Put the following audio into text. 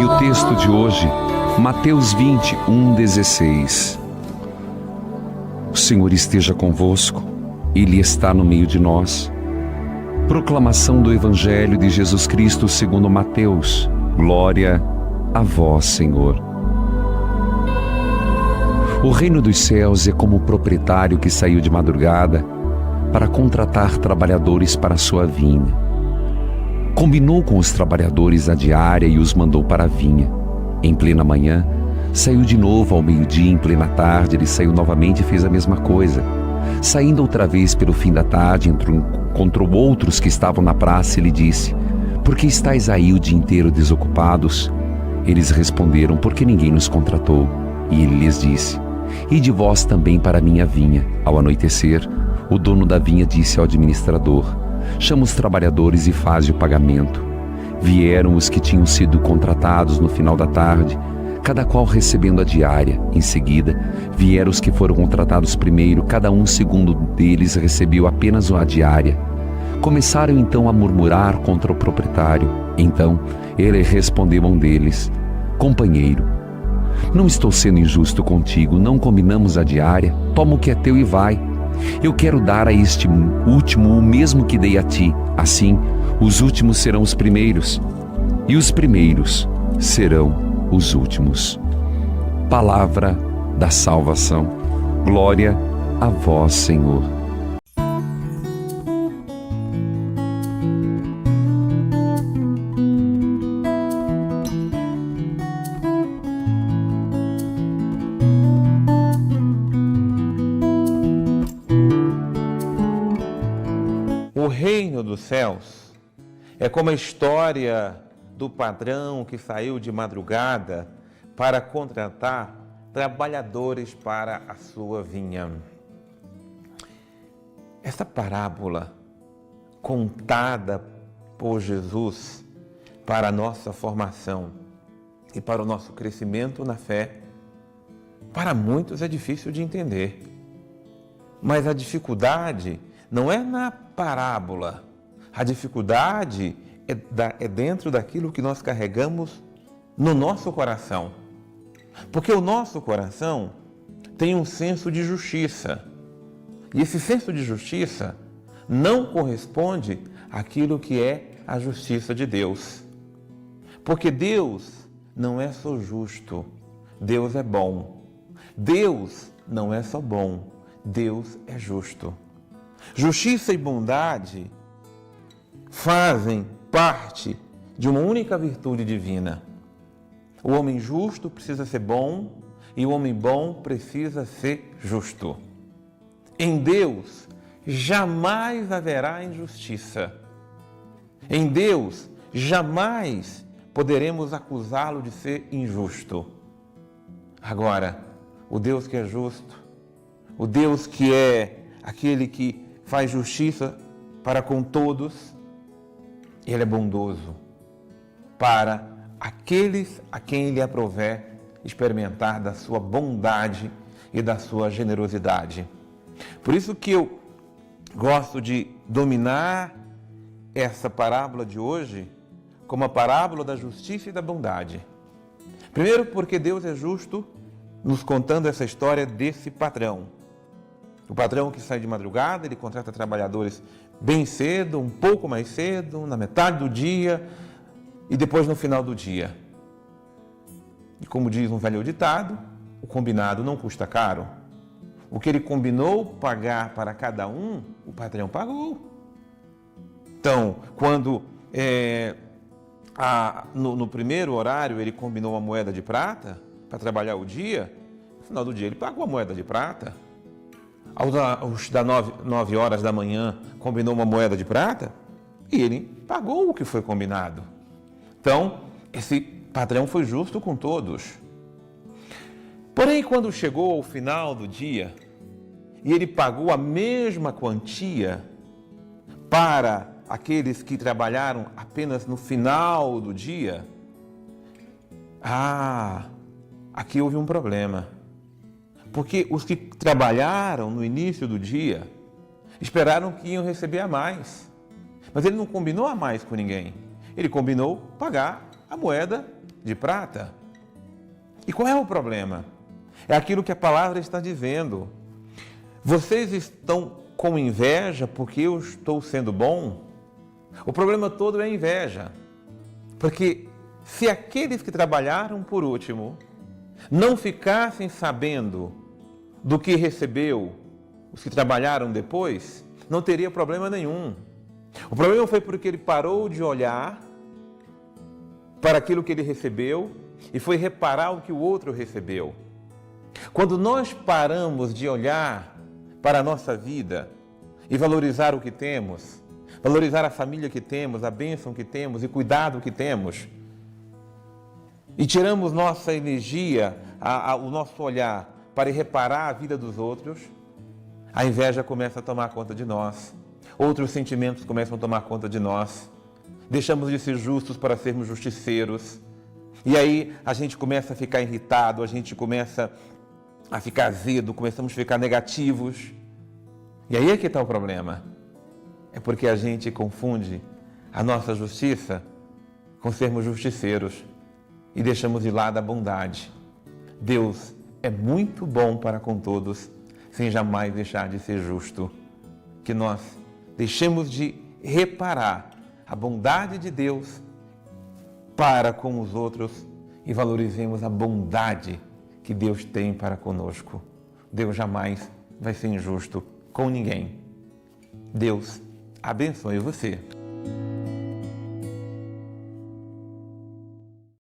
E o texto de hoje, Mateus 21:16. O Senhor esteja convosco, Ele está no meio de nós. Proclamação do Evangelho de Jesus Cristo segundo Mateus. Glória a vós, Senhor. O reino dos céus é como o proprietário que saiu de madrugada para contratar trabalhadores para a sua vinha. Combinou com os trabalhadores a diária e os mandou para a vinha. Em plena manhã, saiu de novo ao meio-dia. Em plena tarde, ele saiu novamente e fez a mesma coisa. Saindo outra vez pelo fim da tarde, encontrou outros que estavam na praça e lhe disse: por que estáis aí o dia inteiro desocupados? Eles responderam: porque ninguém nos contratou. E ele lhes disse: ide vós também para a minha vinha. Ao anoitecer, o dono da vinha disse ao administrador: chama os trabalhadores e faze o pagamento. Vieram os que tinham sido contratados no final da tarde, cada qual recebendo a diária. Em seguida, vieram os que foram contratados primeiro, cada um segundo deles recebeu apenas a diária. Começaram então a murmurar contra o proprietário. Então, ele respondeu a um deles: companheiro, não estou sendo injusto contigo, não combinamos a diária? Toma o que é teu e vai. Eu quero dar a este último o mesmo que dei a ti. Assim, os últimos serão os primeiros, e os primeiros serão os últimos. Palavra da salvação. Glória a vós, Senhor. O reino dos céus é como a história do patrão que saiu de madrugada para contratar trabalhadores para a sua vinha. Essa parábola contada por Jesus para a nossa formação e para o nosso crescimento na fé, para muitos é difícil de entender. Mas a dificuldade não é na parábola, a dificuldade é dentro daquilo que nós carregamos no nosso coração. Porque o nosso coração tem um senso de justiça. E esse senso de justiça não corresponde àquilo que é a justiça de Deus. Porque Deus não é só justo, Deus é bom. Deus não é só bom, Deus é justo. Justiça e bondade fazem parte de uma única virtude divina. O homem justo precisa ser bom e o homem bom precisa ser justo. Em Deus jamais haverá injustiça. Em Deus jamais poderemos acusá-lo de ser injusto. Agora, o Deus que é justo, o Deus que é aquele que faz justiça para com todos, Ele é bondoso para aqueles a quem Ele aprouver experimentar da sua bondade e da sua generosidade. Por isso que eu gosto de dominar essa parábola de hoje como a parábola da justiça e da bondade. Primeiro, porque Deus é justo, nos contando essa história desse patrão. O patrão que sai de madrugada, ele contrata trabalhadores bem cedo, um pouco mais cedo, na metade do dia e depois no final do dia. E como diz um velho ditado, o combinado não custa caro. O que ele combinou pagar para cada um, o patrão pagou. Então, quando no primeiro horário ele combinou uma moeda de prata para trabalhar o dia, no final do dia ele pagou a moeda de prata. Aos 9 horas da manhã combinou uma moeda de prata e ele pagou o que foi combinado. Então, esse patrão foi justo com todos. Porém, quando chegou ao final do dia e ele pagou a mesma quantia para aqueles que trabalharam apenas no final do dia, aqui houve um problema. Porque os que trabalharam no início do dia esperaram que iam receber a mais. Mas ele não combinou a mais com ninguém. Ele combinou pagar a moeda de prata? E qual é o problema? É aquilo que a palavra está dizendo. Vocês estão com inveja porque eu estou sendo bom? O problema todo é a inveja. Porque se aqueles que trabalharam por último não ficassem sabendo do que recebeu os que trabalharam depois, não teria problema nenhum. O problema foi porque ele parou de olhar para aquilo que ele recebeu e foi reparar o que o outro recebeu. Quando nós paramos de olhar para a nossa vida e valorizar o que temos, valorizar a família que temos, a bênção que temos e cuidado que temos, e tiramos nossa energia, o nosso olhar para reparar a vida dos outros, a inveja começa a tomar conta de nós, outros sentimentos começam a tomar conta de nós, deixamos de ser justos para sermos justiceiros, e aí a gente começa a ficar irritado, a gente começa a ficar azedo, começamos a ficar negativos. E aí é que está o problema. É porque a gente confunde a nossa justiça com sermos justiceiros e deixamos de lado a bondade. Deus é muito bom para com todos, sem jamais deixar de ser justo. Que nós deixemos de reparar a bondade de Deus para com os outros e valorizemos a bondade que Deus tem para conosco. Deus jamais vai ser injusto com ninguém. Deus abençoe você.